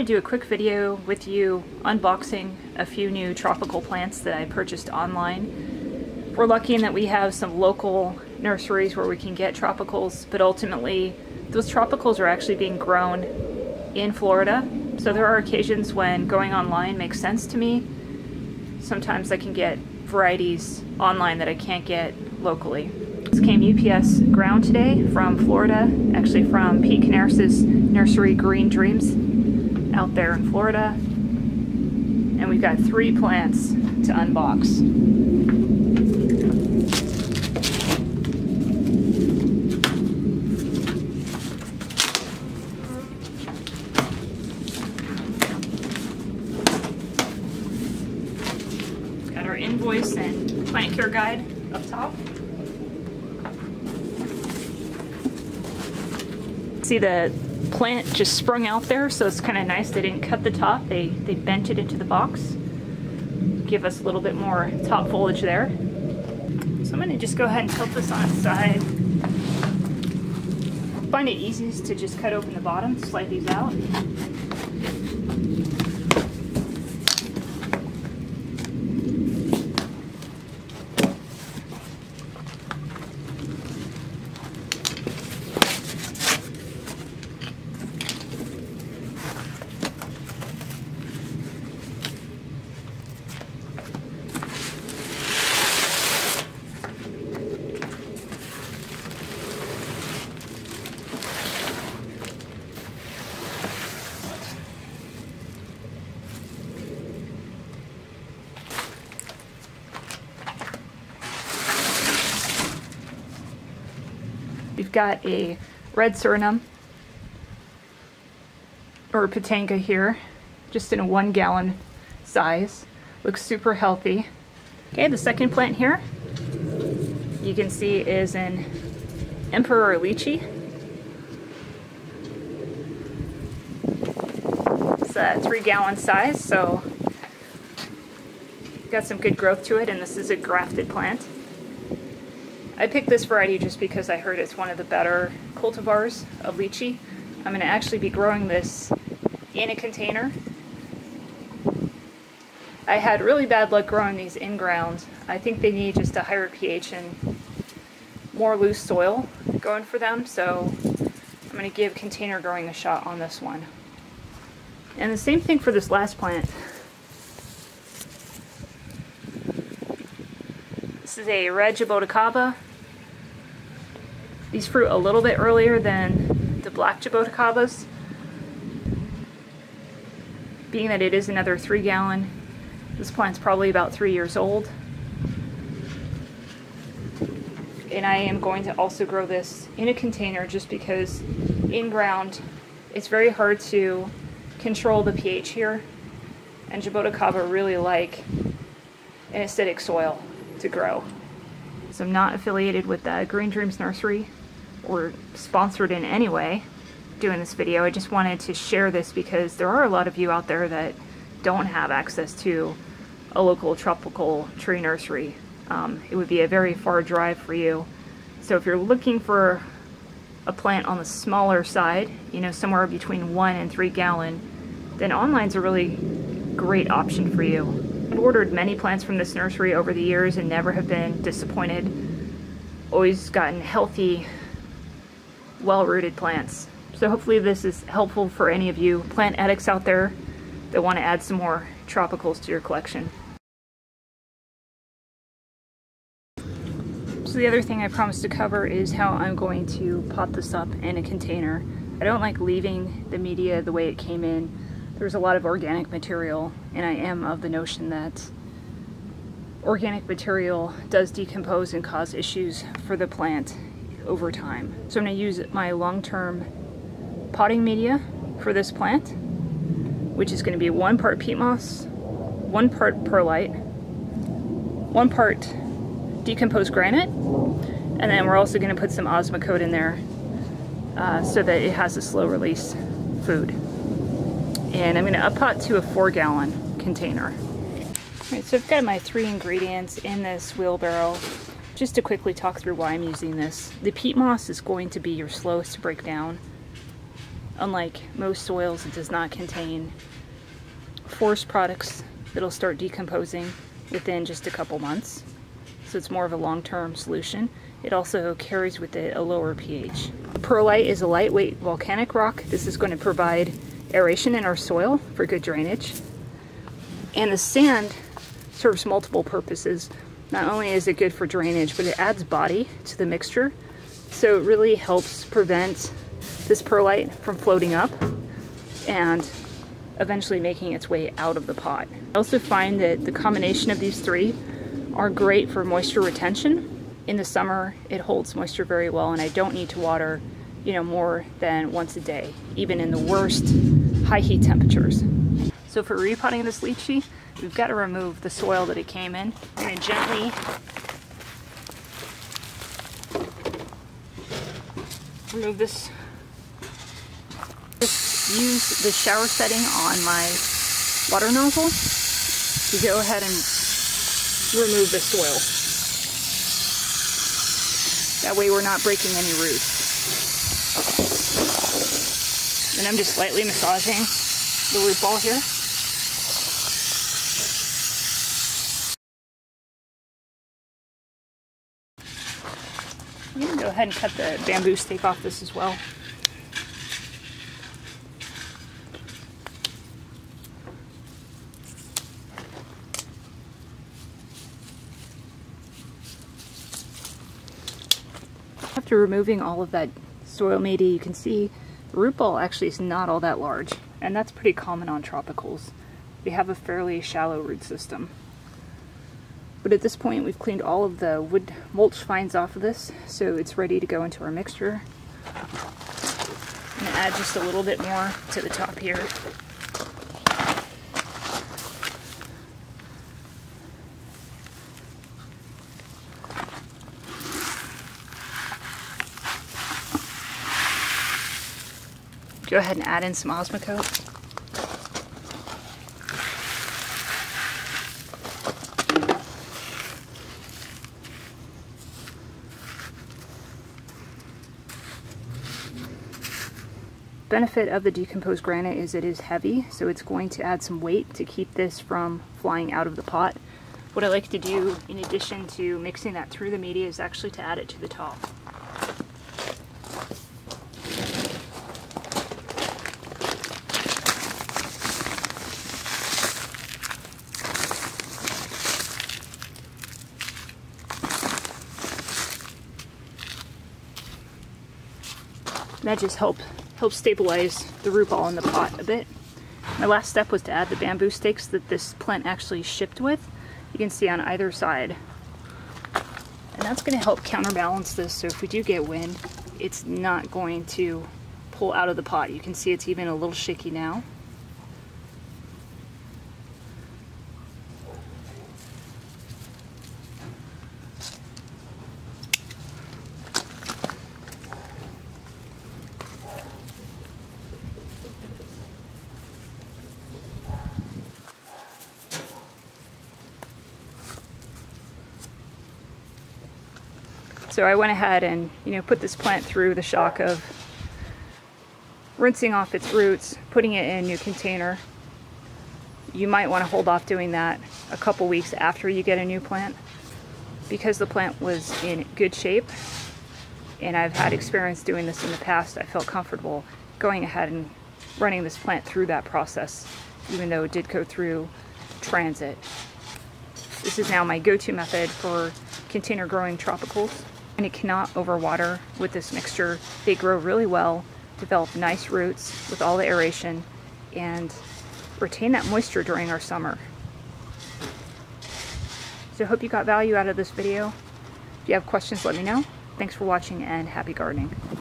I'm going to do a quick video with you unboxing a few new tropical plants that I purchased online. We're lucky in that we have some local nurseries where we can get tropicals, but ultimately those tropicals are actually being grown in Florida. So there are occasions when going online makes sense to me. Sometimes I can get varieties online that I can't get locally. This came UPS ground today from Florida, actually from Pete Kanaris' Nursery Green Dreams out there in Florida. And we've got 3 plants to unbox. Got our invoice and plant care guide up top. See the plant just sprung out there, so it's kind of nice. They didn't cut the top, they bent it into the box. Give us a little bit more top foliage there. So I'm going to just go ahead and tilt this on its side. Find it easiest to just cut open the bottom, slide these out. We've got a red Surinam, or Patanga here, just in a 1 gallon size. Looks super healthy. Okay, the second plant here, you can see is an Emperor Lychee. It's a 3 gallon size, so got some good growth to it, and this is a grafted plant. I picked this variety just because I heard it's one of the better cultivars of lychee. I'm going to actually be growing this in a container. I had really bad luck growing these in ground. I think they need just a higher pH and more loose soil going for them, so I'm going to give container growing a shot on this one. And the same thing for this last plant. This is a red Jaboticaba. These fruit a little bit earlier than the black Jaboticabas. Being that it is another 3 gallon, this plant's probably about 3 years old. And I am going to also grow this in a container just because in ground it's very hard to control the pH here. And Jaboticaba really like an acidic soil to grow. So I'm not affiliated with the Green Dreams Nursery or sponsored in any way doing this video. I just wanted to share this because there are a lot of you out there that don't have access to a local tropical tree nursery. It would be a very far drive for you. So if you're looking for a plant on the smaller side, you know, somewhere between 1 and 3 gallon, then online's a really great option for you. I've ordered many plants from this nursery over the years and never have been disappointed. Always gotten healthy, well-rooted plants. So hopefully this is helpful for any of you plant addicts out there that want to add some more tropicals to your collection. So the other thing I promised to cover is how I'm going to pot this up in a container. I don't like leaving the media the way it came in. There's a lot of organic material, and I am of the notion that organic material does decompose and cause issues for the plant over time. So I'm going to use my long-term potting media for this plant, which is going to be 1 part peat moss, 1 part perlite, 1 part decomposed granite, and then we're also going to put some osmocote in there so that it has a slow release food. And I'm going to up pot to a 4 gallon container. Alright, so I've got my 3 ingredients in this wheelbarrow. Just to quickly talk through why I'm using this. The peat moss is going to be your slowest to break down Unlike most soils, it does not contain forest products that'll start decomposing within just a couple months. So it's more of a long-term solution. It also carries with it a lower pH. Perlite is a lightweight volcanic rock. This is going to provide aeration in our soil for good drainage. And the sand serves multiple purposes. Not only is it good for drainage, but it adds body to the mixture. So it really helps prevent this perlite from floating up and eventually making its way out of the pot. I also find that the combination of these three are great for moisture retention. In the summer, it holds moisture very well, and I don't need to water, more than once a day, even in the worst high heat temperatures. So for repotting this lychee, we've got to remove the soil that it came in. I'm going to gently remove this. Just use the shower setting on my water nozzle to go ahead and remove the soil. That way we're not breaking any roots. And I'm just lightly massaging the root ball here. I'm going to go ahead and cut the bamboo stake off this as well. After removing all of that soil media, you can see the root ball actually is not all that large, and that's pretty common on tropicals. They have a fairly shallow root system. But at this point, we've cleaned all of the wood mulch fines off of this, so it's ready to go into our mixture. I'm going to add just a little bit more to the top here. Go ahead and add in some Osmocote. Benefit of the decomposed granite is it is heavy, so it's going to add some weight to keep this from flying out of the pot. What I like to do in addition to mixing that through the media is actually to add it to the top. That just helps stabilize the root ball in the pot a bit. My last step was to add the bamboo stakes that this plant actually shipped with. You can see on either side. And that's going to help counterbalance this, so if we do get wind, it's not going to pull out of the pot. You can see it's even a little shaky now. So I went ahead and, put this plant through the shock of rinsing off its roots, putting it in a new container. You might want to hold off doing that a couple weeks after you get a new plant, because the plant was in good shape, and I've had experience doing this in the past. I felt comfortable going ahead and running this plant through that process, even though it did go through transit. This is now my go-to method for container growing tropicals. And it cannot overwater with this mixture. They grow really well, develop nice roots with all the aeration, and retain that moisture during our summer. So I hope you got value out of this video. If you have questions, let me know. Thanks for watching, and happy gardening.